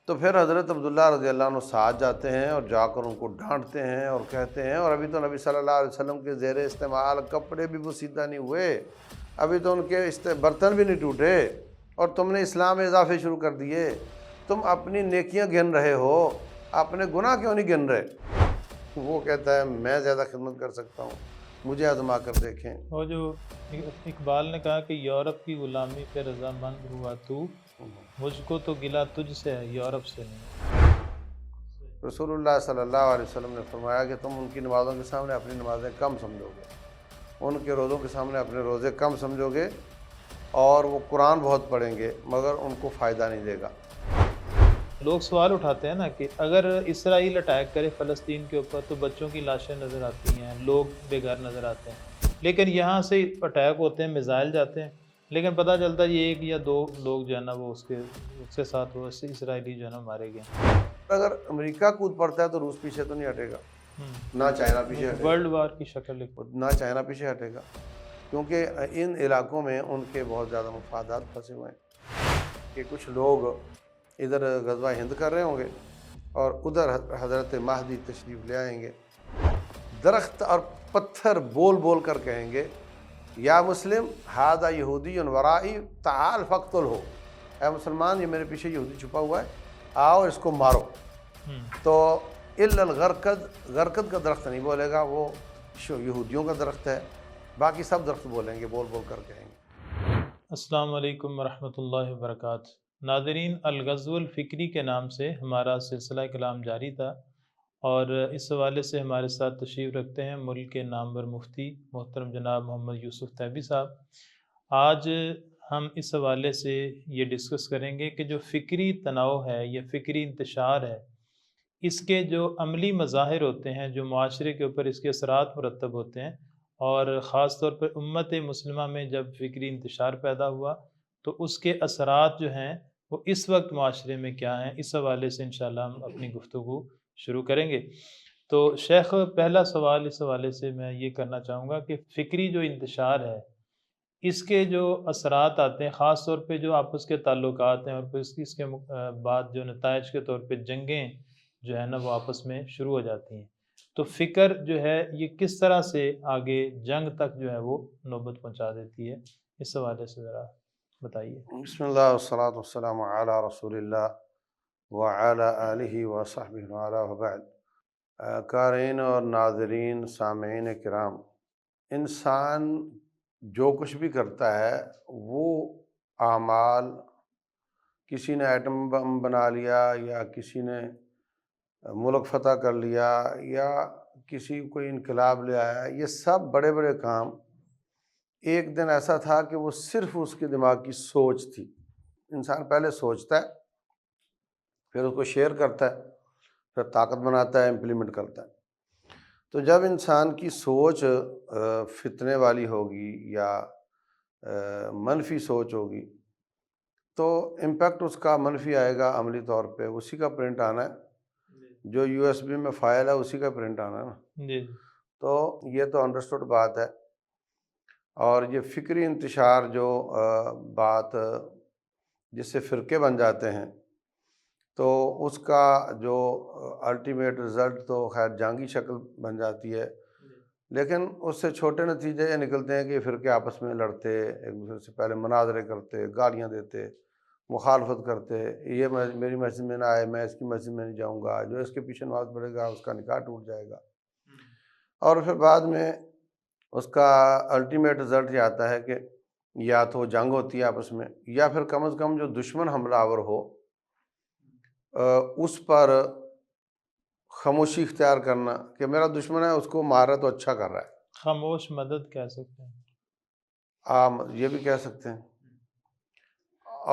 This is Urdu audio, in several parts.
تو پھر حضرت عبداللہ رضی اللہ عنہ ساتھ جاتے ہیں اور جا کر ان کو ڈانٹتے ہیں اور کہتے ہیں، اور ابھی تو نبی صلی اللہ علیہ وسلم کے زیر استعمال کپڑے بھی بوسیدہ نہیں ہوئے، ابھی تو ان کے برتن بھی نہیں ٹوٹے، اور تم نے اسلام میں اضافے شروع کر دیے، تم اپنی نیکیاں گن رہے ہو، اپنے گناہ کیوں نہیں گن رہے؟ وہ کہتا ہے میں زیادہ خدمت کر سکتا ہوں، مجھے آزما کر دیکھیں۔ اور جو اقبال نے کہا کہ یورپ کی غلامی پہ رضامند ہوا تو، مجھ کو تو گلہ تجھ سے ہے، یورپ سے نہیں۔ رسول اللہ صلی اللہ علیہ وسلم نے فرمایا کہ تم ان کی نمازوں کے سامنے اپنی نمازیں کم سمجھو گے، ان کے روزوں کے سامنے اپنے روزے کم سمجھو گے، اور وہ قرآن بہت پڑھیں گے مگر ان کو فائدہ نہیں دے گا۔ لوگ سوال اٹھاتے ہیں نا کہ اگر اسرائیل اٹیک کرے فلسطین کے اوپر تو بچوں کی لاشیں نظر آتی ہیں، لوگ بے گھر نظر آتے ہیں، لیکن یہاں سے اٹیک ہوتے ہیں، میزائل جاتے ہیں، لیکن پتہ چلتا ہے یہ ایک یا دو لوگ جو ہے نا وہ اس کے ساتھ وہ اسرائیلی جو ہے نا مارے گئے ہیں۔ اگر امریکہ کود پڑتا ہے تو روس پیچھے تو نہیں ہٹے گا، نہ چائنا پیچھے ہٹے ورلڈ گا، وار کی شکل ایک۔ نہ چائنا پیچھے ہٹے گا، کیونکہ ان علاقوں میں ان کے بہت زیادہ مفادات پھنسے ہوئے ہیں کہ کچھ لوگ ادھر غزوہ ہند کر رہے ہوں گے اور ادھر حضرت مہدی تشریف لے آئیں گے، درخت اور پتھر بول بول کر کہیں گے یا مسلم ھذا یہودی ورائی تعال فاقتلہ، اے مسلمان یہ میرے پیچھے یہودی چھپا ہوا ہے، آؤ اس کو مارو۔ تو الا الغرقد، غرقد کا درخت نہیں بولے گا، وہ یہودیوں کا درخت ہے، باقی سب درخت بولیں گے، بول بول کر کہیں گے۔ السلام علیکم ورحمۃ اللہ وبرکاتہ۔ ناظرین، الغزو الفکری کے نام سے ہمارا سلسلہ کلام جاری تھا، اور اس حوالے سے ہمارے ساتھ تشریف رکھتے ہیں ملک کے نامور مفتی محترم جناب محمد یوسف تیبی صاحب۔ آج ہم اس حوالے سے یہ ڈسکس کریں گے کہ جو فکری تنوع ہے یا فکری انتشار ہے، اس کے جو عملی مظاہر ہوتے ہیں، جو معاشرے کے اوپر اس کے اثرات مرتب ہوتے ہیں، اور خاص طور پر امت مسلمہ میں جب فکری انتشار پیدا ہوا تو اس کے اثرات جو ہیں وہ اس وقت معاشرے میں کیا ہیں، اس حوالے سے انشاءاللہ ہم اپنی گفتگو شروع کریں گے۔ تو شیخ، پہلا سوال اس حوالے سے میں یہ کرنا چاہوں گا کہ فکری جو انتشار ہے، اس کے جو اثرات آتے ہیں، خاص طور پہ جو آپس کے تعلقات ہیں، اور پھر اس کے بعد جو نتائج کے طور پہ جنگیں جو ہے نا وہ آپس میں شروع ہو جاتی ہیں، تو فکر جو ہے یہ کس طرح سے آگے جنگ تک جو ہے وہ نوبت پہنچا دیتی ہے، اس حوالے سے ذرا بتائیے۔ بسم اللہ والصلاة والسلام علی رسول اللہ وعلی آلہ وصحبہ وعلا وبعد۔ قارئین اور ناظرین، سامعین کرام، انسان جو کچھ بھی کرتا ہے وہ اعمال، کسی نے ایٹم بم بنا لیا، یا کسی نے ملک فتح کر لیا، یا کسی کوئی انقلاب لے آیا، یہ سب بڑے بڑے کام ایک دن ایسا تھا کہ وہ صرف اس کے دماغ کی سوچ تھی۔ انسان پہلے سوچتا ہے، پھر اس کو شیئر کرتا ہے، پھر طاقت بناتا ہے، امپلیمنٹ کرتا ہے۔ تو جب انسان کی سوچ فتنے والی ہوگی یا منفی سوچ ہوگی تو امپیکٹ اس کا منفی آئے گا، عملی طور پہ اسی کا پرنٹ آنا ہے، جو یو ایس بی میں فائل ہے اسی کا پرنٹ آنا ہے نا۔ جی۔ تو یہ تو انڈرسٹوڈ بات ہے۔ اور یہ فکری انتشار جو بات جس سے فرقے بن جاتے ہیں، تو اس کا جو الٹیمیٹ رزلٹ تو خیر جنگی شکل بن جاتی ہے، لیکن اس سے چھوٹے نتیجے یہ نکلتے ہیں کہ یہ فرقے آپس میں لڑتے، ایک دوسرے سے پہلے مناظرے کرتے، گالیاں دیتے، مخالفت کرتے، یہ میری مسجد میں نہ آئے، میں اس کی مسجد میں نہیں جاؤں گا، جو اس کے پیچھے نماز پڑھے گا اس کا نکاح ٹوٹ جائے گا۔ اور پھر بعد میں اس کا الٹیمیٹ رزلٹ یہ آتا ہے کہ یا تو جنگ ہوتی ہے آپس میں، یا پھر کم از کم جو دشمن حملہ آور ہو اس پر خاموشی اختیار کرنا کہ میرا دشمن ہے، اس کو مار رہا ہے تو اچھا کر رہا ہے، خاموش مدد کہہ سکتے ہیں۔ عام یہ بھی کہہ سکتے ہیں۔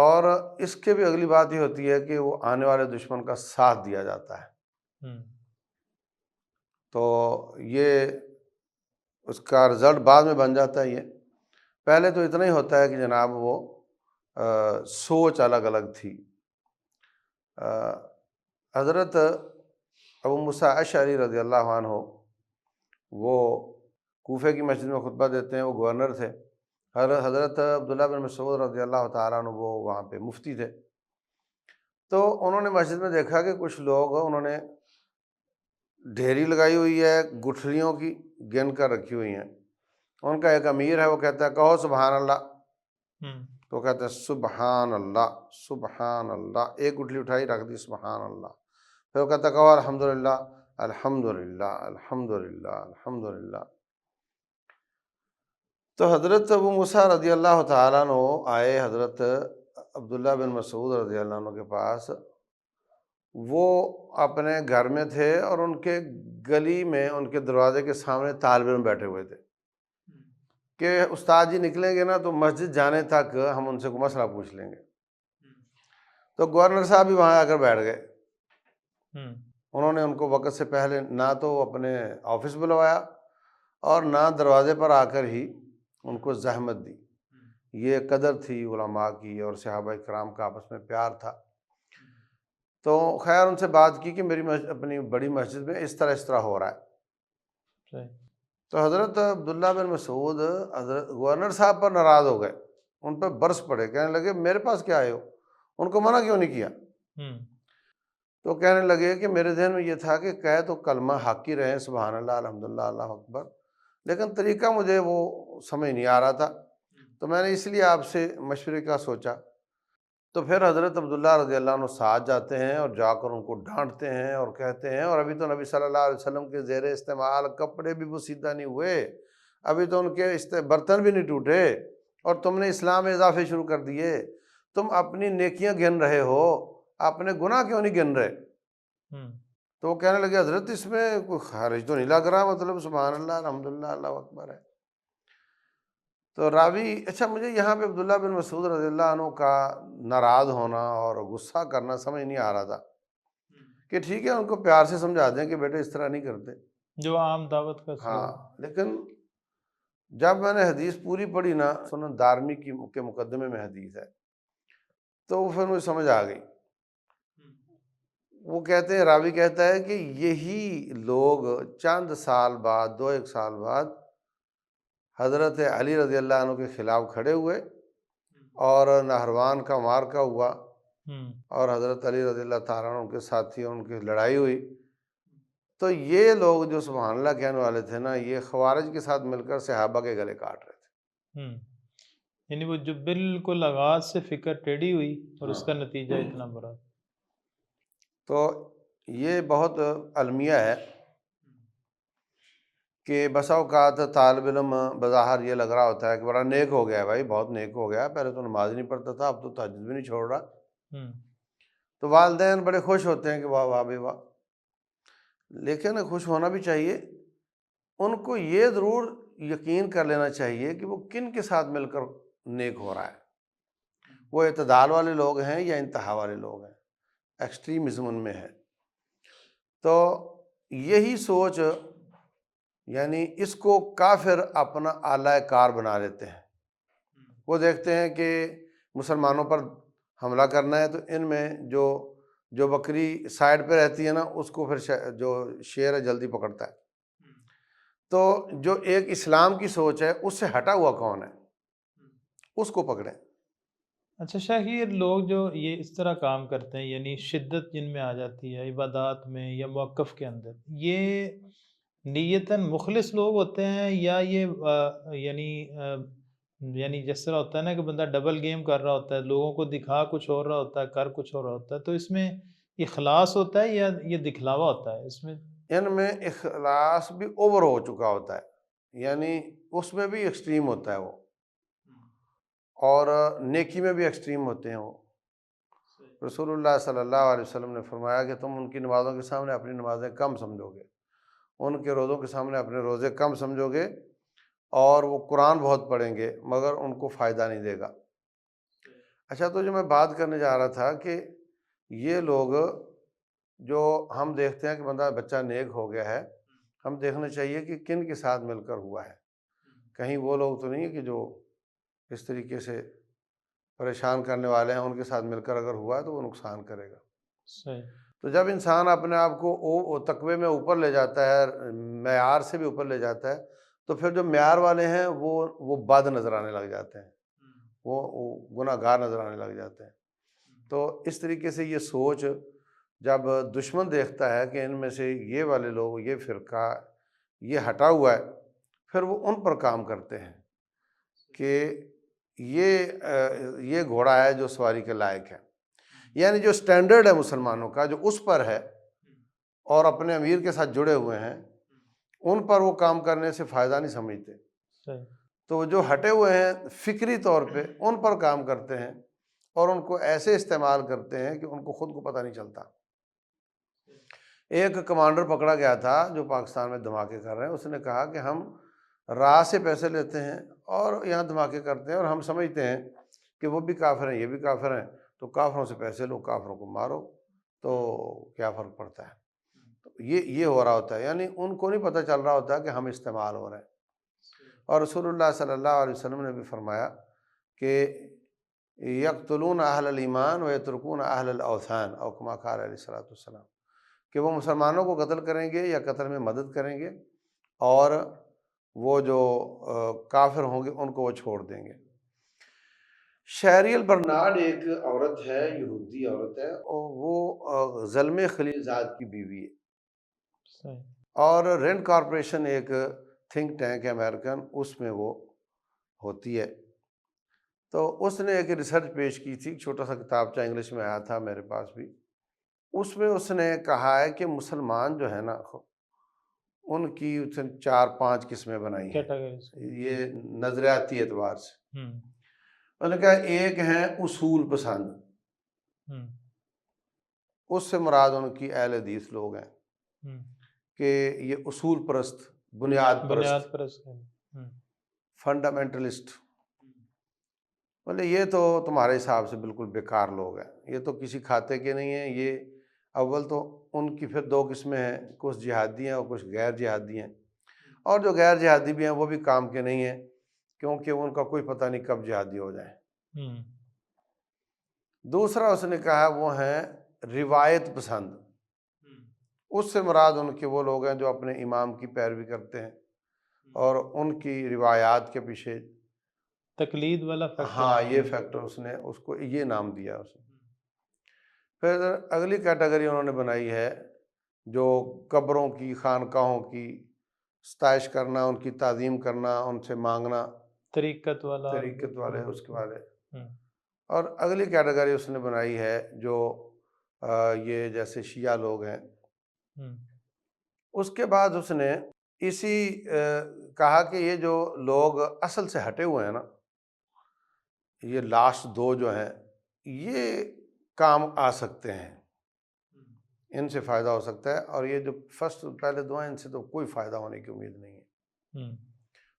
اور اس کے بھی اگلی بات یہ ہوتی ہے کہ وہ آنے والے دشمن کا ساتھ دیا جاتا ہے۔ تو یہ اس کا رزلٹ بعد میں بن جاتا ہے۔ یہ پہلے تو اتنا ہی ہوتا ہے کہ جناب وہ سوچ الگ الگ تھی۔ حضرت ابو موسیٰ اشعری رضی اللہ عنہ وہ کوفے کی مسجد میں خطبہ دیتے ہیں، وہ گورنر تھے۔ حضرت عبداللہ بن مسعود رضی اللہ تعالیٰ عنہ وہ وہاں پہ مفتی تھے۔ تو انہوں نے مسجد میں دیکھا کہ کچھ لوگ انہوں نے ڈھیری لگائی ہوئی ہے گٹھلیوں کی گن کر رکھی ہوئی ہیں. ان کا ایک امیر ہے، وہ کہتا ہے کہو سبحان اللہ. تو کہتے ہیں سبحان اللہ سبحان اللہ. ایک گٹھلی اٹھائی رکھ دی سبحان اللہ. پھر وہ کہتا ہے کہو الحمدللہ الحمدللہ الحمدللہ الحمدللہ. تو حضرت ابو موسیٰ رضی اللہ تعالیٰ عنہ آئے حضرت عبداللہ بن مسعود رضی اللہ عنہ کے پاس. وہ اپنے گھر میں تھے اور ان کے گلی میں ان کے دروازے کے سامنے طالب علم بیٹھے ہوئے تھے کہ استاد جی نکلیں گے نا تو مسجد جانے تک ہم ان سے کوئی مسئلہ پوچھ لیں گے. تو گورنر صاحب بھی وہاں آ کر بیٹھ گئے. انہوں نے ان کو وقت سے پہلے نہ تو اپنے آفس بلوایا اور نہ دروازے پر آ کر ہی ان کو زحمت دی. یہ قدر تھی علماء کی اور صحابہ کرام کا آپس میں پیار تھا. تو خیر ان سے بات کی کہ میری اپنی بڑی مسجد میں اس طرح ہو رہا ہے. تو حضرت عبداللہ بن مسعود حضرت گورنر صاحب پر ناراض ہو گئے، ان پہ برس پڑے، کہنے لگے میرے پاس کیا آئے ہو، ان کو منع کیوں نہیں کیا؟ تو کہنے لگے کہ میرے ذہن میں یہ تھا کہ کہے تو کلمہ حق ہی رہے سبحان اللہ الحمدللہ اللہ اکبر، لیکن طریقہ مجھے وہ سمجھ نہیں آ رہا تھا، تو میں نے اس لیے آپ سے مشورے کا سوچا. تو پھر حضرت عبداللہ رضی اللہ عنہ ساتھ جاتے ہیں اور جا کر ان کو ڈانٹتے ہیں اور کہتے ہیں، اور ابھی تو نبی صلی اللہ علیہ وسلم کے زیر استعمال کپڑے بھی بوسیدہ نہیں ہوئے، ابھی تو ان کے برتن بھی نہیں ٹوٹے، اور تم نے اسلام میں اضافے شروع کر دیے. تم اپنی نیکیاں گن رہے ہو، اپنے گناہ کیوں نہیں گن رہے؟ تو وہ کہنے لگے حضرت اس میں کوئی خارج تو نہیں لگ رہا، مطلب سبحان اللہ الحمدللہ اللہ اکبر ہے. تو راوی اچھا مجھے یہاں پہ عبداللہ بن مسعود رضی اللہ عنہ کا ناراض ہونا اور غصہ کرنا سمجھ نہیں آ رہا تھا کہ ٹھیک ہے ان کو پیار سے سمجھا دیں کہ بیٹے اس طرح نہیں کرتے، جو عام دعوت کا ہاں. لیکن جب میں نے حدیث پوری پڑھی نا، سنن دارمی کے مقدمے میں حدیث ہے، تو پھر مجھے سمجھ آ گئی. وہ کہتے ہیں، راوی کہتا ہے کہ یہی لوگ چند سال بعد 2-1 سال بعد حضرت علی رضی اللہ عنہ کے خلاف کھڑے ہوئے اور نہروان کا معرکہ ہوا اور حضرت علی رضی اللہ تعالیٰ عنہ کے ساتھی ان کی لڑائی ہوئی. تو یہ لوگ جو سبحان اللہ کہنے والے تھے نا، یہ خوارج کے ساتھ مل کر صحابہ کے گلے کاٹ رہے تھے. یعنی وہ جو بالکل آغاز سے فکر ٹیڑھی ہوئی اور اس کا نتیجہ اتنا برا. تو یہ بہت المیہ ہے کہ بسا اوقات طالب علم بظاہر یہ لگ رہا ہوتا ہے کہ بڑا نیک ہو گیا ہے، بھائی بہت نیک ہو گیا، پہلے تو نماز نہیں پڑھتا تھا، اب تو تہجد بھی نہیں چھوڑ رہا. تو والدین بڑے خوش ہوتے ہیں کہ واہ واہ بھائی واہ. لیکن خوش ہونا بھی چاہیے، ان کو یہ ضرور یقین کر لینا چاہیے کہ وہ کن کے ساتھ مل کر نیک ہو رہا ہے. وہ اعتدال والے لوگ ہیں یا انتہا والے لوگ ہیں، ایکسٹریمزم ان میں ہے. تو یہی سوچ یعنی اس کو کافر اپنا اعلی کار بنا لیتے ہیں. وہ دیکھتے ہیں کہ مسلمانوں پر حملہ کرنا ہے تو ان میں جو بکری سائڈ پہ رہتی ہے نا، اس کو پھر جو شیر ہے جلدی پکڑتا ہے. تو جو ایک اسلام کی سوچ ہے اس سے ہٹا ہوا کون ہے، اس کو پکڑیں. اچھا شاہیر، لوگ جو یہ اس طرح کام کرتے ہیں، یعنی شدت جن میں آ جاتی ہے عبادات میں یا موقف کے اندر، یہ نیتاً مخلص لوگ ہوتے ہیں یا یہ یعنی جس طرح ہوتا ہے نا کہ بندہ ڈبل گیم کر رہا ہوتا ہے، لوگوں کو دکھا کچھ اور رہا ہوتا ہے، کر کچھ اور رہا ہوتا ہے، تو اس میں اخلاص ہوتا ہے یا یہ دکھلاوا ہوتا ہے؟ اس میں ان میں اخلاص بھی اوور ہو چکا ہوتا ہے، یعنی اس میں بھی ایکسٹریم ہوتا ہے وہ، اور نیکی میں بھی ایکسٹریم ہوتے ہیں وہ. رسول اللہ صلی اللہ علیہ وسلم نے فرمایا کہ تم ان کی نمازوں کے سامنے اپنی نمازیں کم سمجھو گے، ان کے روزوں کے سامنے اپنے روزے کم سمجھو گے، اور وہ قرآن بہت پڑھیں گے مگر ان کو فائدہ نہیں دے گا. اچھا، تو جو میں بات کرنے جا رہا تھا کہ یہ لوگ جو ہم دیکھتے ہیں کہ بچہ نیک ہو گیا ہے، ہم دیکھنا چاہیے کہ کن کے ساتھ مل کر ہوا ہے. کہیں وہ لوگ تو نہیں ہے کہ جو اس طریقے سے پریشان کرنے والے ہیں، ان کے ساتھ مل کر اگر ہوا ہے تو وہ نقصان کرے گا. صحیح. تو جب انسان اپنے آپ کو تقوی میں اوپر لے جاتا ہے، معیار سے بھی اوپر لے جاتا ہے، تو پھر جو معیار والے ہیں وہ بد نظر آنے لگ جاتے ہیں، وہ گناہ گار نظر آنے لگ جاتے ہیں. تو اس طریقے سے یہ سوچ جب دشمن دیکھتا ہے کہ ان میں سے یہ والے لوگ، یہ فرقہ یہ ہٹا ہوا ہے، پھر وہ ان پر کام کرتے ہیں کہ یہ گھوڑا ہے جو سواری کے لائق ہے، یعنی جو سٹینڈرڈ ہے مسلمانوں کا جو اس پر ہے اور اپنے امیر کے ساتھ جڑے ہوئے ہیں، ان پر وہ کام کرنے سے فائدہ نہیں سمجھتے، صحیح۔ تو جو ہٹے ہوئے ہیں فکری طور پہ ان پر کام کرتے ہیں اور ان کو ایسے استعمال کرتے ہیں کہ ان کو خود کو پتہ نہیں چلتا۔ ایک کمانڈر پکڑا گیا تھا جو پاکستان میں دھماکے کر رہے ہیں، اس نے کہا کہ ہم راہ سے پیسے لیتے ہیں اور یہاں دھماکے کرتے ہیں اور ہم سمجھتے ہیں کہ وہ بھی کافر ہیں یہ بھی کافر ہیں، تو کافروں سے پیسے لو، کافروں کو مارو، تو کیا فرق پڑتا ہے؟ تو یہ ہو رہا ہوتا ہے، یعنی ان کو نہیں پتہ چل رہا ہوتا کہ ہم استعمال ہو رہے ہیں۔ اور رسول اللہ صلی اللہ علیہ وسلم نے بھی فرمایا کہ یقتلون اہل الایمان و یترکون اہل الاوثان، او کما قال علیہ الصلوۃ والسلام، کہ وہ مسلمانوں کو قتل کریں گے یا قتل میں مدد کریں گے، اور وہ جو کافر ہوں گے ان کو وہ چھوڑ دیں گے۔ شہریل برنارڈ ایک عورت ہے، یہودی عورت ہے، اور وہ زلمے خلیل زاد کی بیوی ہے، صحیح۔ اور رینڈ کارپوریشن ایک تھنک ٹینک ہے امریکن، اس میں وہ ہوتی ہے۔ تو اس نے ایک ریسرچ پیش کی تھی، چھوٹا سا کتابچہ انگلش میں آیا تھا میرے پاس بھی، اس میں اس نے کہا ہے کہ مسلمان جو ہے نا، ان کی 4-5 قسمیں بنائی ہیں کیٹاگریز۔ یہ نظریاتی اعتبار سے۔ ہوں انہوں نے کہا ایک ہیں اصول پسند، ہوں اس سے مراد ان کی اہل حدیث لوگ ہیں ہوں کہ یہ اصول پرست، بنیاد بنیاد پرست، پرست ہے۔ ہوں فنڈامنٹلسٹ۔ بولے یہ تو تمہارے حساب سے بالکل بیکار لوگ ہیں، یہ تو کسی کھاتے کے نہیں ہیں، یہ اول تو ان کی پھر 2 قسمیں ہیں، کچھ جہادی ہیں اور کچھ غیر جہادی ہیں، اور جو غیر جہادی بھی ہیں وہ بھی کام کے نہیں ہیں، کیونکہ ان کا کوئی پتہ نہیں کب جہادی ہو جائیں۔ ہوں دوسرا اس نے کہا وہ ہیں روایت پسند، اس سے مراد ان کے وہ لوگ ہیں جو اپنے امام کی پیروی کرتے ہیں اور ان کی روایات کے پیچھے، تقلید والا فیکٹر۔ ہاں یہ فیکٹر اس نے اس کو یہ نام دیا اس نے۔ پھر اگلی کیٹیگری انہوں نے بنائی ہے جو قبروں کی، خانقاہوں کی ستائش کرنا، ان کی تعظیم کرنا، ان سے مانگنا، طریقت والا۔ طریقت والے اس کے والے۔ ہوں اور اگلی کیٹیگری اس نے بنائی ہے جو یہ جیسے شیعہ لوگ ہیں۔ ہوں اس کے بعد اس نے اسی کہا کہ یہ جو لوگ اصل سے ہٹے ہوئے ہیں نا، یہ لاسٹ 2 جو ہیں یہ کام آ سکتے ہیں، ان سے فائدہ ہو سکتا ہے، اور یہ جو پہلے 2 ہیں ان سے تو کوئی فائدہ ہونے کی امید نہیں ہے۔ ہوں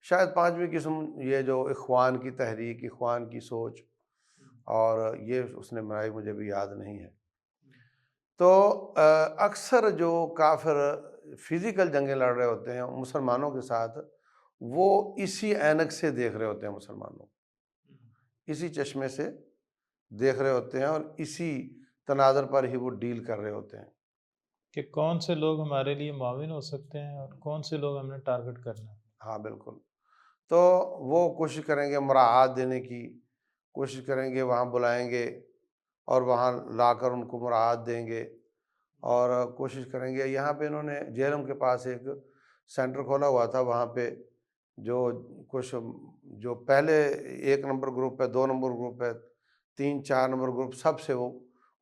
شاید 5ویں قسم یہ جو اخوان کی تحریک، اخوان کی سوچ، اور یہ اس نے بنائی، مجھے بھی یاد نہیں ہے۔ تو اکثر جو کافر فزیکل جنگیں لڑ رہے ہوتے ہیں مسلمانوں کے ساتھ، وہ اسی اینک سے دیکھ رہے ہوتے ہیں مسلمانوں، اسی چشمے سے دیکھ رہے ہوتے ہیں، اور اسی تناظر پر ہی وہ ڈیل کر رہے ہوتے ہیں کہ کون سے لوگ ہمارے لیے معاون ہو سکتے ہیں اور کون سے لوگ ہم نے ٹارگٹ کرنا ہے۔ ہاں بالکل۔ تو وہ کوشش کریں گے مراعات دینے کی، کوشش کریں گے وہاں بلائیں گے اور وہاں لا کر ان کو مراعات دیں گے، اور کوشش کریں گے۔ یہاں پہ انہوں نے جہلم کے پاس ایک سینٹر کھولا ہوا تھا، وہاں پہ جو کچھ جو پہلے 1 نمبر گروپ ہے، 2 نمبر گروپ ہے، 3-4 نمبر گروپ، سب سے وہ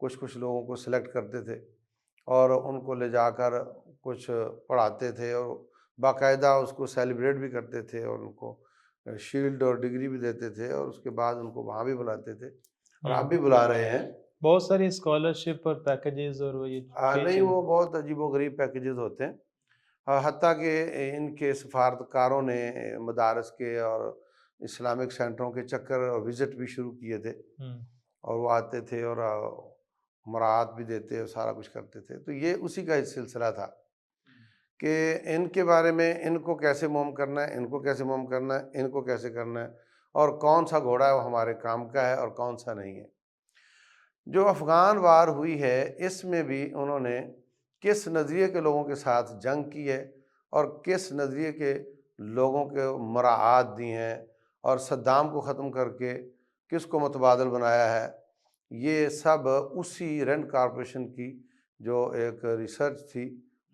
کچھ لوگوں کو سلیکٹ کرتے تھے اور ان کو لے جا کر کچھ پڑھاتے تھے، اور باقاعدہ اس کو سیلیبریٹ بھی کرتے تھے، اور ان کو شیلڈ اور ڈگری بھی دیتے تھے، اور اس کے بعد ان کو وہاں بھی بلاتے تھے، اور آپ بھی بلا رہے ہیں۔ بہت ساری اسکالرشپ اور پیکیجز اور وہ یہ نہیں، وہ بہت عجیب و غریب پیکیجز ہوتے ہیں، حتیٰ کہ ان کے سفارتکاروں نے مدارس کے اور اسلامک سینٹروں کے چکر اور وزٹ بھی شروع کیے تھے، اور وہ آتے تھے اور مراعات بھی دیتے اور سارا کچھ کرتے تھے۔ تو یہ اسی کا سلسلہ تھا کہ ان کے بارے میں، ان کو کیسے موم کرنا ہے، ان کو کیسے موم کرنا ہے، ان کو کیسے کرنا ہے، اور کون سا گھوڑا ہے وہ ہمارے کام کا ہے اور کون سا نہیں ہے۔ جو افغان وار ہوئی ہے اس میں بھی انہوں نے کس نظریے کے لوگوں کے ساتھ جنگ کی ہے اور کس نظریے کے لوگوں کے مراعات دی ہیں، اور صدام کو ختم کر کے کس کو متبادل بنایا ہے، یہ سب اسی رینڈ کارپوریشن کی جو ایک ریسرچ تھی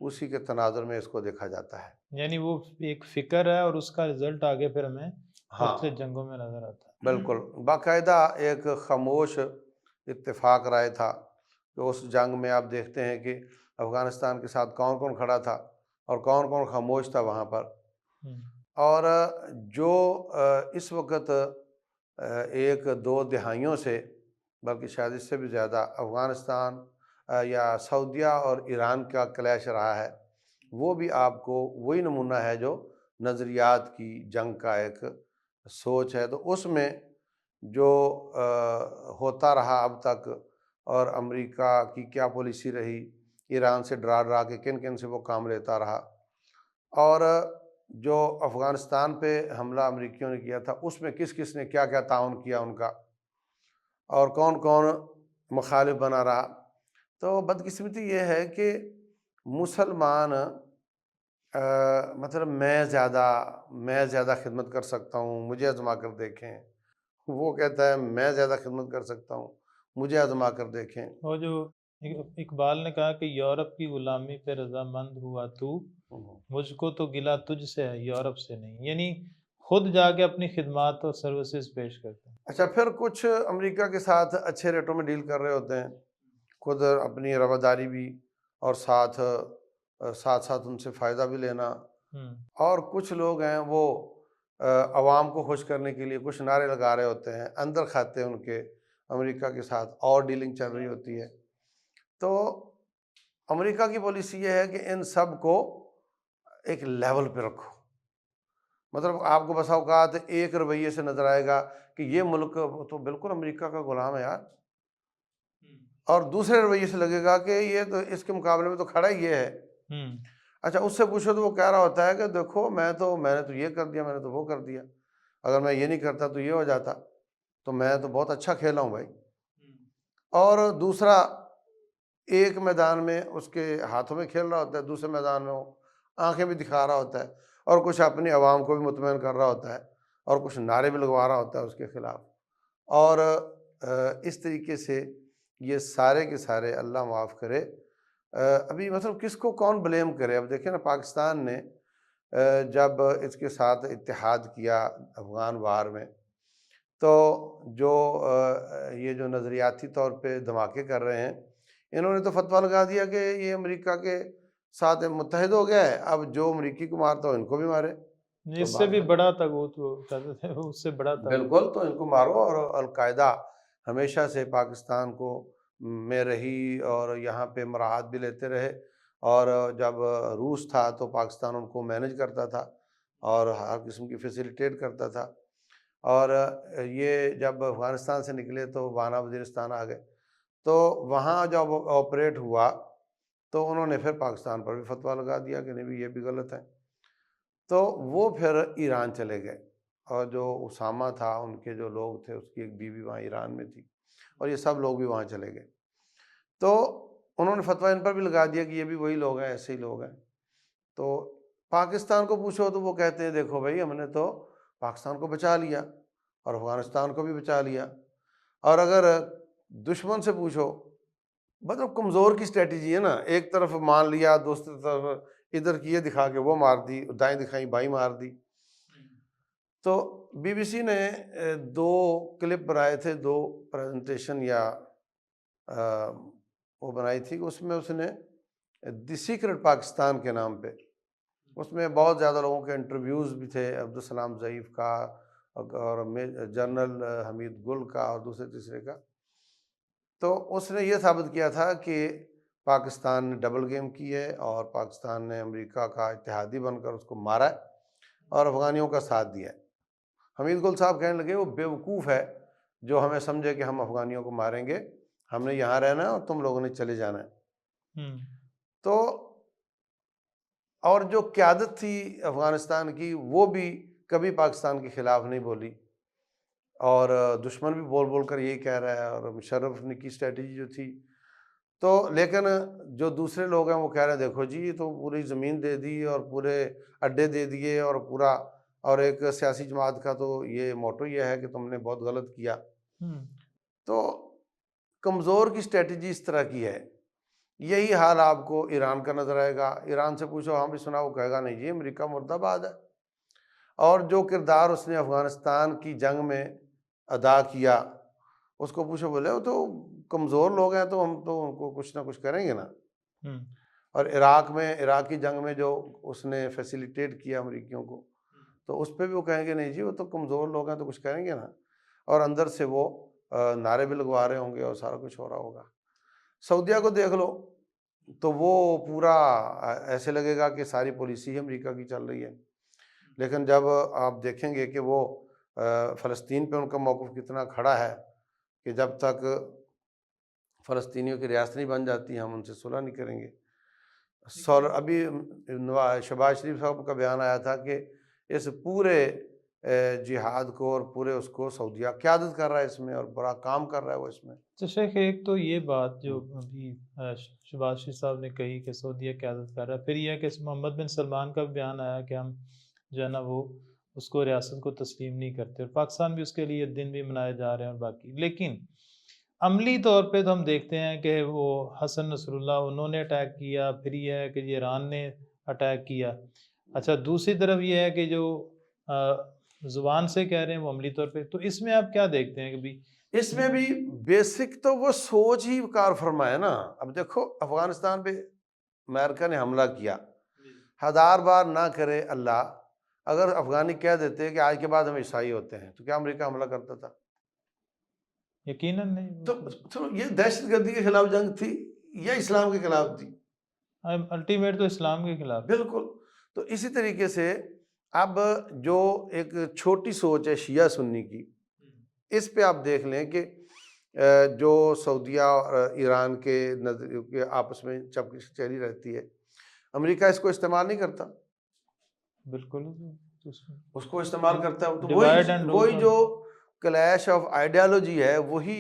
اسی کے تناظر میں اس کو دیکھا جاتا ہے۔ یعنی وہ ایک فکر ہے اور اس کا رزلٹ آگے پھر ہمیں ہاں مختلف جنگوں میں نظر آتا ہے۔ بالکل، باقاعدہ ایک خاموش اتفاق رائے تھا کہ اس جنگ میں آپ دیکھتے ہیں کہ افغانستان کے ساتھ کون کون کھڑا تھا اور کون کون خاموش تھا وہاں پر۔ ہم، اور جو اس وقت ایک دو دہائیوں سے بلکہ شاید اس سے بھی زیادہ افغانستان یا سعودیہ اور ایران کا کلیش رہا ہے، وہ بھی آپ کو وہی نمونہ ہے جو نظریات کی جنگ کا ایک سوچ ہے۔ تو اس میں جو ہوتا رہا اب تک اور امریکہ کی کیا پالیسی رہی، ایران سے ڈرا ڈرا کے کن کن سے وہ کام لیتا رہا، اور جو افغانستان پہ حملہ امریکیوں نے کیا تھا اس میں کس کس نے کیا کیا تعاون کیا ان کا، اور کون کون مخالف بنا رہا۔ تو بدقسمتی یہ ہے کہ مسلمان مطلب میں زیادہ خدمت کر سکتا ہوں، مجھے آزما کر دیکھیں، وہ کہتا ہے میں زیادہ خدمت کر سکتا ہوں، مجھے آزما کر دیکھیں۔ اور جو اقبال نے کہا کہ یورپ کی غلامی پہ رضامند ہوا تو، مجھ کو تو گلہ تجھ سے ہے یورپ سے نہیں، یعنی خود جا کے اپنی خدمات اور سروسز پیش کرتے ہیں۔ اچھا، پھر کچھ امریکہ کے ساتھ اچھے ریٹوں میں ڈیل کر رہے ہوتے ہیں، خود اپنی رواداری بھی، اور ساتھ ساتھ ان سے فائدہ بھی لینا۔ ہم، اور کچھ لوگ ہیں وہ عوام کو خوش کرنے کے لیے کچھ نعرے لگا رہے ہوتے ہیں، اندر کھاتے ان کے امریکہ کے ساتھ اور ڈیلنگ چل رہی ہوتی ہے۔ تو امریکہ کی پالیسی یہ ہے کہ ان سب کو ایک لیول پہ رکھو، مطلب آپ کو بسا اوقات ایک رویے سے نظر آئے گا کہ یہ ملک تو بالکل امریکہ کا غلام ہے یار، اور دوسرے رویے سے لگے گا کہ یہ تو اس کے مقابلے میں تو کھڑا ہی یہ ہے۔ ہم، اچھا، اس سے پوچھو تو وہ کہہ رہا ہوتا ہے کہ دیکھو میں نے تو یہ کر دیا، میں نے تو وہ کر دیا، اگر میں یہ نہیں کرتا تو یہ ہو جاتا، تو میں تو بہت اچھا کھیلا ہوں بھائی۔ اور دوسرا ایک میدان میں اس کے ہاتھوں میں کھیل رہا ہوتا ہے، دوسرے میدان میں وہ آنکھیں بھی دکھا رہا ہوتا ہے، اور کچھ اپنی عوام کو بھی مطمئن کر رہا ہوتا ہے، اور کچھ نعرے بھی لگوا رہا ہوتا ہے اس کے خلاف۔ اور اس طریقے سے یہ سارے کے سارے اللہ معاف کرے، ابھی مطلب کس کو کون بلیم کرے؟ اب دیکھیں نا، پاکستان نے جب اس کے ساتھ اتحاد کیا افغان وار میں، تو جو یہ جو نظریاتی طور پہ دھماکے کر رہے ہیں، انہوں نے تو فتویٰ لگا دیا کہ یہ امریکہ کے ساتھ متحد ہو گیا ہے، اب جو امریکی کو مارتا ہو ان کو بھی مارے۔ تو اس سے بات بھی بڑا تاغوت وہ کہتے تھے، اس سے بڑا تاغوت۔ بالکل، تو ان کو مارو۔ اور القاعدہ ہمیشہ سے پاکستان کو میں رہی اور یہاں پہ مراحت بھی لیتے رہے، اور جب روس تھا تو پاکستان ان کو مینج کرتا تھا اور ہر قسم کی فیسیلیٹیٹ کرتا تھا، اور یہ جب افغانستان سے نکلے تو وانا وزیرستان آ گئے، تو وہاں جب آپریٹ ہوا تو انہوں نے پھر پاکستان پر بھی فتویٰ لگا دیا کہ نہیں بھی یہ بھی غلط ہے، تو وہ پھر ایران چلے گئے، اور جو اسامہ تھا ان کے جو لوگ تھے، اس کی ایک بیوی وہاں ایران میں تھی، اور یہ سب لوگ بھی وہاں چلے گئے، تو انہوں نے فتویٰ ان پر بھی لگا دیا کہ یہ بھی وہی لوگ ہیں، ایسے ہی لوگ ہیں۔ تو پاکستان کو پوچھو تو وہ کہتے ہیں دیکھو بھائی، ہم نے تو پاکستان کو بچا لیا اور افغانستان کو بھی بچا لیا، اور اگر دشمن سے پوچھو، مطلب کمزور کی اسٹریٹجی ہے نا، ایک طرف مان لیا، دوسری طرف ادھر کی یہ دکھا کے وہ مار دی، دائیں دکھائی بائیں مار دی۔ تو بی بی سی نے دو کلپ بنائے تھے، دو پریزنٹیشن یا وہ بنائی تھی، اس میں اس نے دی سیکرٹ پاکستان کے نام پہ، اس میں بہت زیادہ لوگوں کے انٹرویوز بھی تھے، عبدالسلام ضعیف کا اور جنرل حمید گل کا اور دوسرے تیسرے کا۔ تو اس نے یہ ثابت کیا تھا کہ پاکستان نے ڈبل گیم کی ہے، اور پاکستان نے امریکہ کا اتحادی بن کر اس کو مارا ہے اور افغانیوں کا ساتھ دیا ہے۔ حمید گل صاحب کہنے لگے وہ بیوقوف ہے جو ہمیں سمجھے کہ ہم افغانیوں کو ماریں گے، ہم نے یہاں رہنا ہے اور تم لوگوں نے چلے جانا ہے۔ تو اور جو قیادت تھی افغانستان کی، وہ بھی کبھی پاکستان کے خلاف نہیں بولی، اور دشمن بھی بول بول کر یہی کہہ رہا ہے، اور مشرف نے کی اسٹریٹجی جو تھی، تو لیکن جو دوسرے لوگ ہیں وہ کہہ رہے ہیں دیکھو جی، یہ تو پوری زمین دے دی اور پورے اڈے دے دیے اور پورا، اور ایک سیاسی جماعت کا تو یہ موٹو یہ ہے کہ تم نے بہت غلط کیا۔ تو کمزور کی اسٹریٹجی اس طرح کی ہے. یہی حال آپ کو ایران کا نظر آئے گا. ایران سے پوچھو ہاں بھی سنا، وہ کہے گا نہیں جی امریکہ مرد آباد ہے. اور جو کردار اس نے افغانستان کی جنگ میں ادا کیا، اس کو پوچھو بولے وہ تو کمزور لوگ ہیں تو ہم تو ان کو کچھ نہ کچھ کریں گے نا. اور عراق کی جنگ میں جو اس نے فیسیلیٹیٹ کیا امریکیوں کو، تو اس پہ بھی وہ کہیں گے نہیں جی وہ تو کمزور لوگ ہیں تو کچھ کریں گے نا. اور اندر سے وہ نعرے بھی لگوا رہے ہوں گے اور سارا کچھ ہو رہا ہوگا. سعودیہ کو دیکھ لو تو وہ پورا ایسے لگے گا کہ ساری پالیسی ہی امریکہ کی چل رہی ہے. لیکن جب آپ دیکھیں گے کہ وہ فلسطین پہ ان کا موقف کتنا کھڑا ہے کہ جب تک فلسطینیوں کی ریاست نہیں بن جاتی ہم ان سے صلح نہیں کریں گے. ابھی شہباز شریف صاحب کا بیان آیا تھا کہ اس پورے جہاد کو اور پورے اس کو سعودیہ قیادت کر رہا ہے اس میں، اور بڑا کام کر رہا ہے وہ اس میں. تو شیخ ایک تو یہ بات جو ابھی شہباز شریف صاحب نے کہی کہ سعودیہ قیادت کر رہا ہے، پھر یہ کہ محمد بن سلمان کا بھی بیان آیا کہ ہم جو ہے نا وہ اس کو ریاست کو تسلیم نہیں کرتے، اور پاکستان بھی اس کے لیے دن بھی منائے جا رہے ہیں اور باقی. لیکن عملی طور پہ تو ہم دیکھتے ہیں کہ وہ حسن نصر اللہ انہوں نے اٹیک کیا، پھر یہ ہے کہ ایران نے اٹیک کیا. اچھا دوسری طرف یہ ہے کہ جو زبان سے کہہ رہے ہیں وہ عملی طور پہ، تو اس میں آپ کیا دیکھتے ہیں کہ بھی اس میں بھی بیسک تو وہ سوچ ہی کار فرما ہے نا. اب دیکھو افغانستان پہ امریکہ نے حملہ کیا، 1000 بار نہ کرے اللہ، اگر افغانی کہہ دیتے کہ آج کے بعد ہم عیسائی ہوتے ہیں تو کیا امریکہ حملہ کرتا تھا؟ یقیناً نہیں. تو یہ دہشت گردی کے خلاف جنگ تھی یا اسلام کے خلاف تھی؟ الٹیمیٹ تو اسلام کے خلاف. بالکل. تو اسی طریقے سے اب جو ایک چھوٹی سوچ ہے شیعہ سنی کی، اس پہ آپ دیکھ لیں کہ جو سعودیہ اور ایران کے آپس میں چپکش چلی رہتی ہے، امریکہ اس کو استعمال نہیں کرتا. بالکل اس کو استعمال کرتا ہے. تو وہی جو کلیش آف آئیڈیالوجی ہے وہی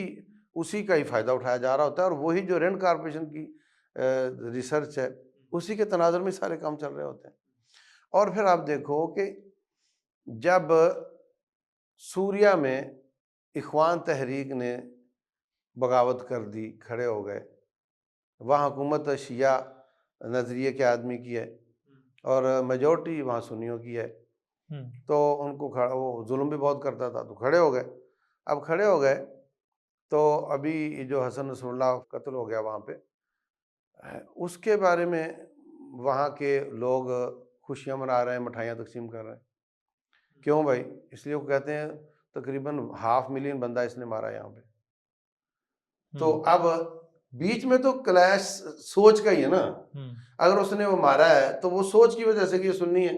اسی کا ہی فائدہ اٹھایا جا رہا ہوتا ہے، اور وہی جو رینڈ کارپوریشن کی ریسرچ ہے اسی کے تناظر میں سارے کام چل رہے ہوتے ہیں. اور پھر آپ دیکھو کہ جب سوریہ میں اخوان تحریک نے بغاوت کر دی، کھڑے ہو گئے، وہاں حکومت شیعہ نظریے کے آدمی کی ہے اور میجورٹی وہاں سنیوں کی ہے، تو ان کو وہ ظلم بھی بہت کرتا تھا تو کھڑے ہو گئے. اب کھڑے ہو گئے تو ابھی جو حسن نصر اللہ قتل ہو گیا وہاں پہ، اس کے بارے میں وہاں کے لوگ خوشیاں منا رہے ہیں، مٹھائیاں تقسیم کر رہے ہیں. کیوں بھائی؟ اس لیے وہ کہتے ہیں تقریباً 500,000 بندہ اس نے مارا یہاں پہ. تو اب بیچ میں تو کلیش سوچ کا ہی ہے نا. اگر اس نے وہ مارا ہے تو وہ سوچ کی وجہ سے کہ یہ سنی ہے.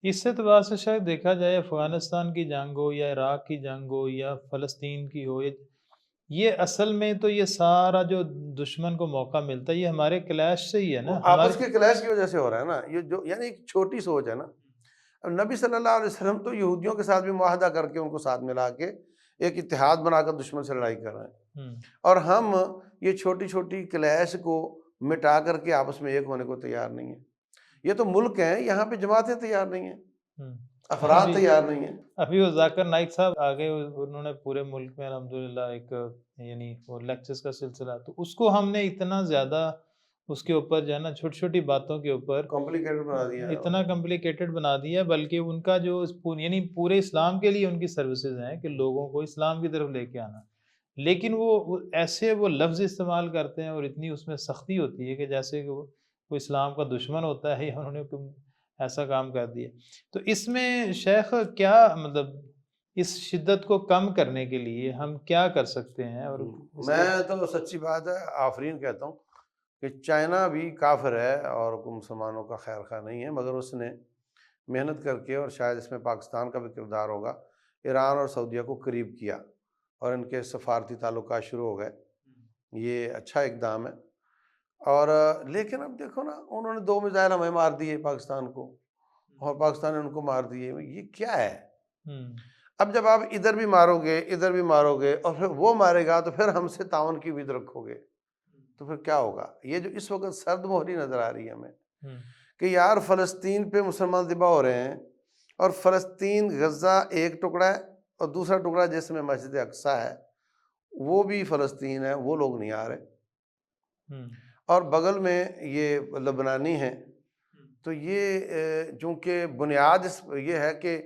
اس اعتبار سے شاید دیکھا جائے افغانستان کی جنگ ہو یا عراق کی جنگ ہو یا فلسطین کی ہو، یہ اصل میں تو یہ سارا جو دشمن کو موقع ملتا ہے یہ ہمارے کلیش سے ہی ہے نا. آپس کے کلیش کی وجہ سے ہو رہا ہے نا. یہ جو یعنی ایک چھوٹی سوچ ہے نا. اب نبی صلی اللہ علیہ وسلم تو یہودیوں کے ساتھ بھی معاہدہ کر کے ان کو ساتھ ملا کے ایک اتحاد بنا کر دشمن سے لڑائی کر رہے ہیں، اور ہم یہ چھوٹی چھوٹی کلیش کو مٹا کر کے آپس میں ایک ہونے کو تیار نہیں ہیں. یہ تو ملک ہیں، یہاں پہ جماعتیں تیار نہیں ہیں، افراد تیار نہیں ہیں. ابھی وہ ذاکر نائک صاحب آگے انہوں نے پورے ملک میں الحمدللہ ایک یعنی وہ لیکچرز کا سلسلہ، تو اس کو ہم نے اتنا زیادہ اس کے اوپر جو ہے نا چھوٹی چھوٹی باتوں کے اوپر کمپلیکیٹڈ بنا دیا ہے، اتنا کمپلیکیٹڈ بنا دیا، بلکہ ان کا جو یعنی پورے اسلام کے لیے ان کی سروسز ہیں کہ لوگوں کو اسلام کی طرف لے کے آنا، لیکن وہ ایسے وہ لفظ استعمال کرتے ہیں اور اتنی اس میں سختی ہوتی ہے کہ جیسے کہ وہ اسلام کا دشمن ہوتا ہے یا انہوں نے ایسا کام کر دیا. تو اس میں شیخ کیا مطلب اس شدت کو کم کرنے کے لیے ہم کیا کر سکتے ہیں؟ اور میں تو سچی بات ہے آفرین کہتا ہوں کہ چائنا بھی کافر ہے اور مسلمانوں کا خیر خواہ نہیں ہے، مگر اس نے محنت کر کے، اور شاید اس میں پاکستان کا بھی کردار ہوگا، ایران اور سعودیہ کو قریب کیا اور ان کے سفارتی تعلقات شروع ہو گئے. یہ اچھا اقدام ہے. اور لیکن اب دیکھو نا، انہوں نے 2 میزائل ہمیں مار دیے پاکستان کو، اور پاکستان نے ان کو مار دیے. یہ کیا ہے؟ اب جب آپ ادھر بھی مارو گے ادھر بھی مارو گے اور پھر وہ مارے گا تو پھر ہم سے تعاون کی امید رکھو گے تو پھر کیا ہوگا؟ یہ جو اس وقت سرد مہری نظر آ رہی ہے ہمیں کہ یار فلسطین پہ مسلمان ذبح ہو رہے ہیں، اور فلسطین غزہ ایک ٹکڑا ہے اور دوسرا ٹکڑا جس میں مسجد اقصیٰ ہے، وہ بھی فلسطین ہے، وہ لوگ نہیں آ رہے، ہم، اور بغل میں یہ لبنانی ہیں، تو یہ چونکہ بنیاد یہ ہے کہ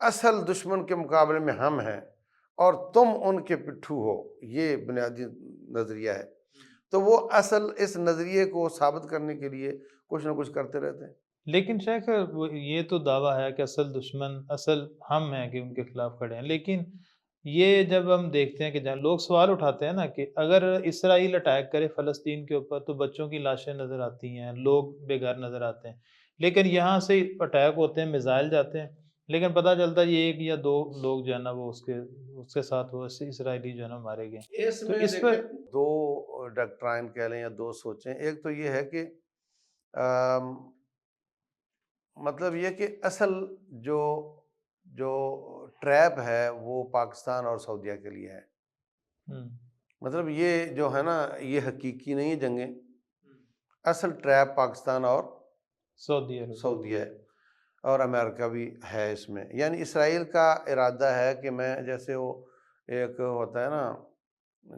اصل دشمن کے مقابلے میں ہم ہیں اور تم ان کے پٹھو ہو، یہ بنیادی نظریہ ہے، تو وہ اصل اس نظریے کو ثابت کرنے کے لیے کچھ نہ کچھ کرتے رہتے ہیں۔ لیکن شیخ یہ تو دعویٰ ہے کہ اصل دشمن اصل ہم ہیں کہ ان کے خلاف کھڑے ہیں، لیکن یہ جب ہم دیکھتے ہیں کہ جہاں لوگ سوال اٹھاتے ہیں نا کہ اگر اسرائیل اٹیک کرے فلسطین کے اوپر تو بچوں کی لاشیں نظر آتی ہیں، لوگ بے گھر نظر آتے ہیں، لیکن یہاں سے اٹیک ہوتے ہیں، میزائل جاتے ہیں، لیکن پتہ چلتا ہے یہ ایک یا دو لوگ جو ہے نا وہ اس کے ساتھ وہ اسرائیلی جو ہے نا مارے گئے، اس تو میں اس پر دیکھیں دو ڈاکٹرائن کہہ لیں یا دو سوچیں، ایک تو یہ ہے کہ مطلب یہ کہ اصل جو جو ٹریپ ہے وہ پاکستان اور سعودیہ کے لیے ہے، ہم، مطلب یہ جو ہے نا یہ حقیقی نہیں جنگیں، اصل ٹریپ پاکستان اور سعودی عرب، سعودیہ ہے، اور امریکہ بھی ہے اس میں، یعنی اسرائیل کا ارادہ ہے کہ میں جیسے وہ ایک ہوتا ہے نا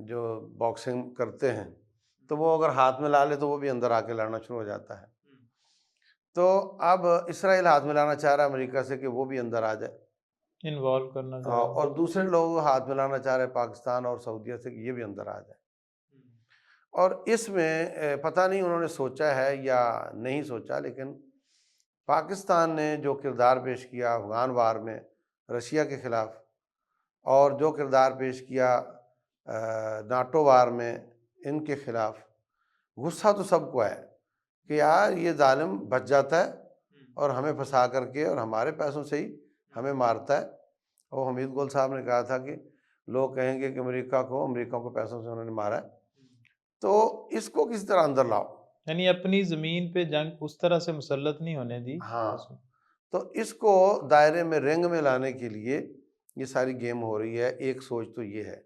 جو باکسنگ کرتے ہیں، تو وہ اگر ہاتھ میں لا لے تو وہ بھی اندر آ کے لڑنا شروع ہو جاتا ہے، تو اب اسرائیل ہاتھ میں لانا چاہ رہا ہے امریکہ سے کہ وہ بھی اندر آ جائے، انوالو کرنا چاہ رہے اور دوسرے لوگ ہاتھ میں لانا چاہ رہے ہیں پاکستان اور سعودیہ سے کہ یہ بھی اندر آ جائے، اور اس میں پتہ نہیں انہوں نے سوچا ہے یا نہیں سوچا، لیکن پاکستان نے جو کردار پیش کیا افغان وار میں رشیا کے خلاف، اور جو کردار پیش کیا ناٹو وار میں ان کے خلاف، غصہ تو سب کو ہے کہ یار یہ ظالم بچ جاتا ہے اور ہمیں پھنسا کر کے اور ہمارے پیسوں سے ہی ہمیں مارتا ہے، اور حمید گل صاحب نے کہا تھا کہ لوگ کہیں گے کہ امریکہ کو پیسوں سے انہوں نے مارا ہے، تو اس کو کس طرح اندر لاؤ۔ یعنی اپنی زمین پہ جنگ اس طرح سے مسلط نہیں ہونے دی، ہاں، تو اس کو دائرے میں رنگ میں لانے کے لیے یہ ساری گیم ہو رہی ہے، ایک سوچ تو یہ ہے،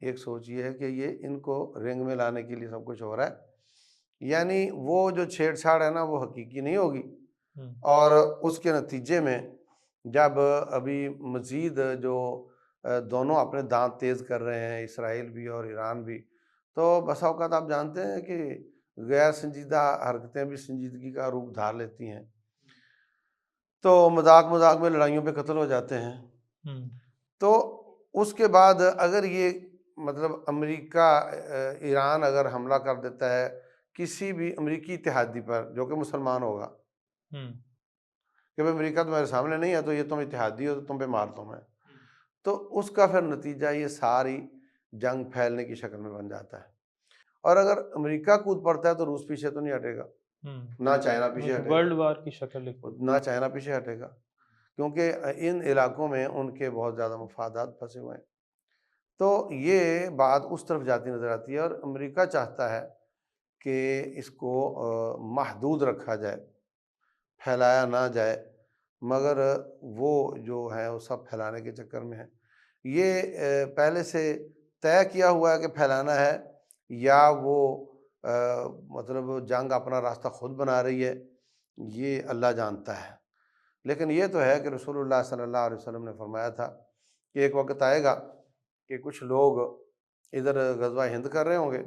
ایک سوچ یہ ہے کہ یہ ان کو رنگ میں لانے کے لیے سب کچھ ہو رہا ہے، یعنی وہ جو چھیڑ چھاڑ ہے نا وہ حقیقی نہیں ہوگی، ہم، اور اس کے نتیجے میں جب ابھی مزید جو دونوں اپنے دانت تیز کر رہے ہیں، اسرائیل بھی اور ایران بھی، تو بسا اوقات آپ جانتے ہیں کہ غیر سنجیدہ حرکتیں بھی سنجیدگی کا روپ دھار لیتی ہیں، تو مذاق میں لڑائیوں پہ قتل ہو جاتے ہیں، ہم، تو اس کے بعد اگر یہ مطلب امریکہ ایران اگر حملہ کر دیتا ہے کسی بھی امریکی اتحادی پر جو کہ مسلمان ہوگا، ہم، کہ بھائی امریکہ تمہارے سامنے نہیں ہے تو یہ تم اتحادی ہو تو تم پہ مارتا ہوں میں، تو اس کا پھر نتیجہ یہ ساری جنگ پھیلنے کی شکل میں بن جاتا ہے، اور اگر امریکہ کود پڑتا ہے تو روس پیچھے تو نہیں ہٹے گا، ہم، نہ چائنا پیچھے ہٹے ورلڈ گا، وار کی شکل نہ چائنا پیچھے ہٹے گا، کیونکہ ان علاقوں میں ان کے بہت زیادہ مفادات پھنسے ہوئے ہیں، تو یہ بات اس طرف جاتی نظر آتی ہے، اور امریکہ چاہتا ہے کہ اس کو محدود رکھا جائے، پھیلایا نہ جائے، مگر وہ جو ہے وہ سب پھیلانے کے چکر میں ہے، یہ پہلے سے طے کیا ہوا ہے کہ پھیلانا ہے، یا وہ مطلب جنگ اپنا راستہ خود بنا رہی ہے، یہ اللہ جانتا ہے، لیکن یہ تو ہے کہ رسول اللہ صلی اللہ علیہ وسلم نے فرمایا تھا کہ ایک وقت آئے گا کہ کچھ لوگ ادھر غزوہ ہند کر رہے ہوں گے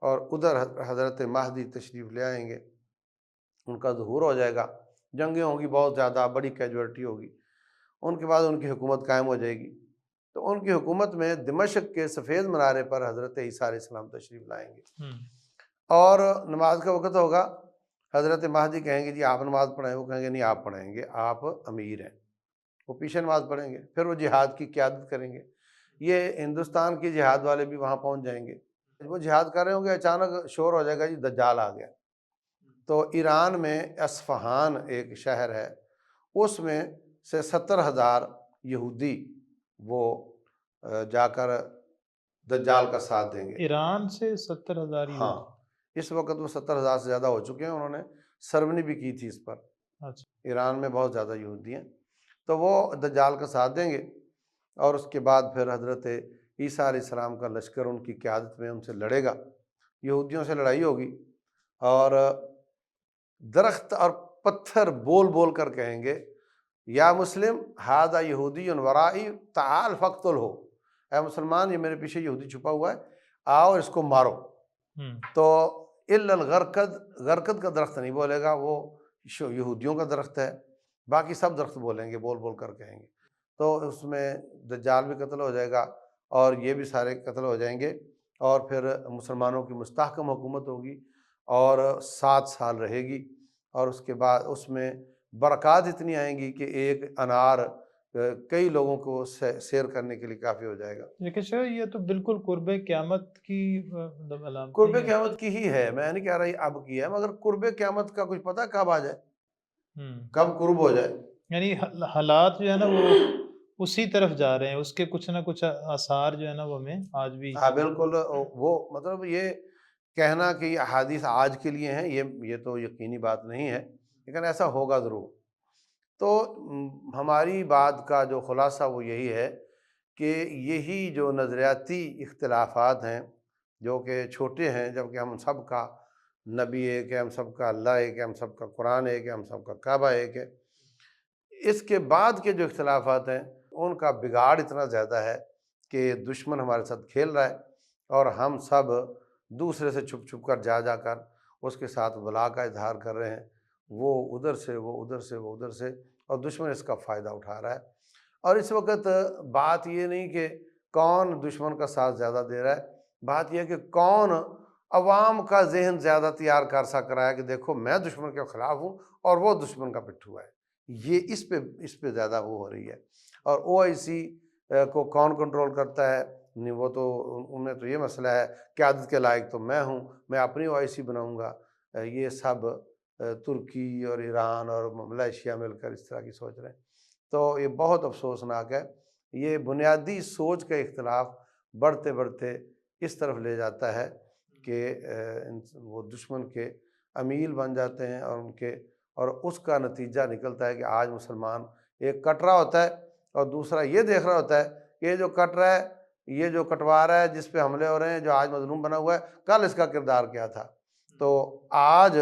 اور ادھر حضرت مہدی تشریف لے آئیں گے، ان کا ظہور ہو جائے گا، جنگیں ہوں گی بہت زیادہ، بڑی کیجولٹی ہوگی، ان کے بعد ان کی حکومت قائم ہو جائے گی، تو ان کی حکومت میں دمشق کے سفید منارے پر حضرت عیسیٰ علیہ السلام تشریف لائیں گے، اور نماز کا وقت ہوگا، حضرت مہدی کہیں گے جی آپ نماز پڑھائیں، وہ کہیں گے نہیں آپ پڑھائیں گے، آپ امیر ہیں، وہ پیچھے نماز پڑھیں گے، پھر وہ جہاد کی قیادت کریں گے، یہ ہندوستان کے جہاد والے بھی وہاں پہنچ جائیں گے، وہ جہاد کر رہے ہوں گے، اچانک شور ہو جائے گا جی دجال آ گیا، تو ایران میں اصفہان ایک شہر ہے، اس میں سے 70,000 یہودی وہ جا کر دجال کا ساتھ دیں گے، ایران سے 70,000 ہاں اس وقت وہ 70,000 سے زیادہ ہو چکے ہیں، انہوں نے سرمنی بھی کی تھی اس پر، اچھا، ایران میں بہت زیادہ یہودی ہیں، تو وہ دجال کا ساتھ دیں گے، اور اس کے بعد پھر حضرت عیسیٰ علیہ السلام کا لشکر ان کی قیادت میں ان سے لڑے گا، یہودیوں سے لڑائی ہوگی، اور درخت اور پتھر بول بول کر کہیں گے یا مسلم ھذا یہودی ورائی تعال فاقتلہ، اے مسلمان یہ میرے پیچھے یہودی چھپا ہوا ہے، آؤ اس کو مارو. تو الا الغرقد، غرقد کا درخت نہیں بولے گا، وہ یہودیوں کا درخت ہے، باقی سب درخت بولیں گے، بول بول کر کہیں گے. تو اس میں دجال بھی قتل ہو جائے گا اور یہ بھی سارے قتل ہو جائیں گے، اور پھر مسلمانوں کی مستحکم حکومت ہوگی اور 7 سال رہے گی. اور اس کے بعد اس میں برکات اتنی آئیں گی کہ ایک انار کئی لوگوں کو سیر کرنے کے لیے کافی ہو جائے گا. لیکن شاید یہ تو بالکل قرب قیامت کی علامتیں قرب ہیں. قیامت کی ہی ہے، میں نہیں کہہ رہا یہ اب کی ہے، مگر قرب قیامت کا کچھ پتہ کب آ جائے، کب قرب ہو جائے. یعنی حالات جو ہے نا وہ اسی طرف جا رہے ہیں، اس کے کچھ نہ کچھ آثار جو ہے نا وہ ہمیں آج بھی. ہاں بالکل، وہ مطلب یہ کہنا کہ یہ احادیث آج کے لیے ہیں یہ تو یقینی بات نہیں ہے، لیکن ایسا ہوگا ضرور. تو ہماری بات کا جو خلاصہ وہ یہی ہے کہ یہی جو نظریاتی اختلافات ہیں جو کہ چھوٹے ہیں، جبکہ ہم سب کا نبی ایک ہے، ہم سب کا اللہ ایک ہے، ہم سب کا قرآن ایک ہے، ہم سب کا کعبہ ایک ہے. اس کے بعد کے جو اختلافات ہیں ان کا بگاڑ اتنا زیادہ ہے کہ دشمن ہمارے ساتھ کھیل رہا ہے اور ہم سب دوسرے سے چھپ چھپ کر جا کر اس کے ساتھ ولا کا اظہار کر رہے ہیں، وہ ادھر سے وہ ادھر سے وہ ادھر سے، اور دشمن اس کا فائدہ اٹھا رہا ہے. اور اس وقت بات یہ نہیں کہ کون دشمن کا ساتھ زیادہ دے رہا ہے، بات یہ ہے کہ کون عوام کا ذہن زیادہ تیار کر سک رہا ہے کہ دیکھو میں دشمن کے خلاف ہوں اور وہ دشمن کا پٹھو ہے. یہ اس پہ زیادہ وہ ہو رہی ہے. اور او آئی سی کو کون کنٹرول کرتا ہے؟ نہیں، وہ تو ان میں تو یہ مسئلہ ہے قیادت کے لائق تو میں ہوں، میں اپنی او آئی سی بناؤں گا. یہ سب ترکی اور ایران اور ملیشیا مل کر اس طرح کی سوچ رہے ہیں. تو یہ بہت افسوسناک ہے. یہ بنیادی سوچ کا اختلاف بڑھتے بڑھتے اس طرف لے جاتا ہے کہ وہ دشمن کے امیل بن جاتے ہیں اور اس کا نتیجہ نکلتا ہے کہ آج مسلمان ایک کٹ رہا ہوتا ہے اور دوسرا یہ دیکھ رہا ہوتا ہے کہ یہ جو کٹ رہا ہے، یہ جو کٹوا رہا ہے، جس پہ حملے ہو رہے ہیں، جو آج مظلوم بنا ہوا ہے، کل اس کا کردار کیا تھا. تو آج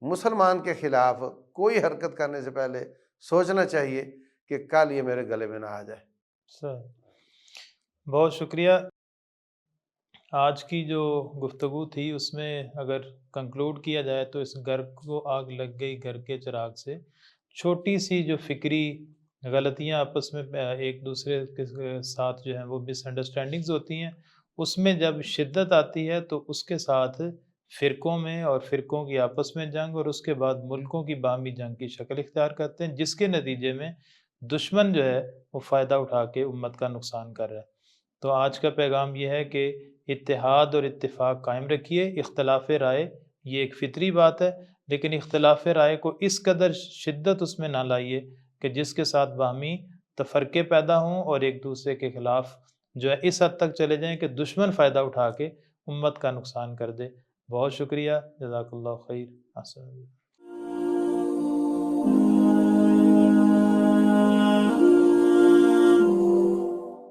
مسلمان کے خلاف کوئی حرکت کرنے سے پہلے سوچنا چاہیے کہ کل یہ میرے گلے میں نہ آ جائے. بہت شکریہ. آج کی جو گفتگو تھی اس میں اگر کنکلوڈ کیا جائے تو اس گھر کو آگ لگ گئی گھر کے چراغ سے، چھوٹی سی جو فکری غلطیاں آپس میں ایک دوسرے کے ساتھ جو ہیں وہ مس انڈرسٹینڈنگز ہوتی ہیں، اس میں جب شدت آتی ہے تو اس کے ساتھ فرقوں میں اور فرقوں کی آپس میں جنگ، اور اس کے بعد ملکوں کی باہمی جنگ کی شکل اختیار کرتے ہیں، جس کے نتیجے میں دشمن جو ہے وہ فائدہ اٹھا کے امت کا نقصان کر رہا ہے. تو آج کا پیغام یہ ہے کہ اتحاد اور اتفاق قائم رکھیے. اختلاف رائے یہ ایک فطری بات ہے، لیکن اختلاف رائے کو اس قدر شدت اس میں نہ لائیے کہ جس کے ساتھ باہمی تفرقے پیدا ہوں اور ایک دوسرے کے خلاف جو ہے اس حد تک چلے جائیں کہ دشمن فائدہ اٹھا کے امت کا نقصان کر دے. بہت شکریہ. جزاک اللہ خیر. السلام علیکم.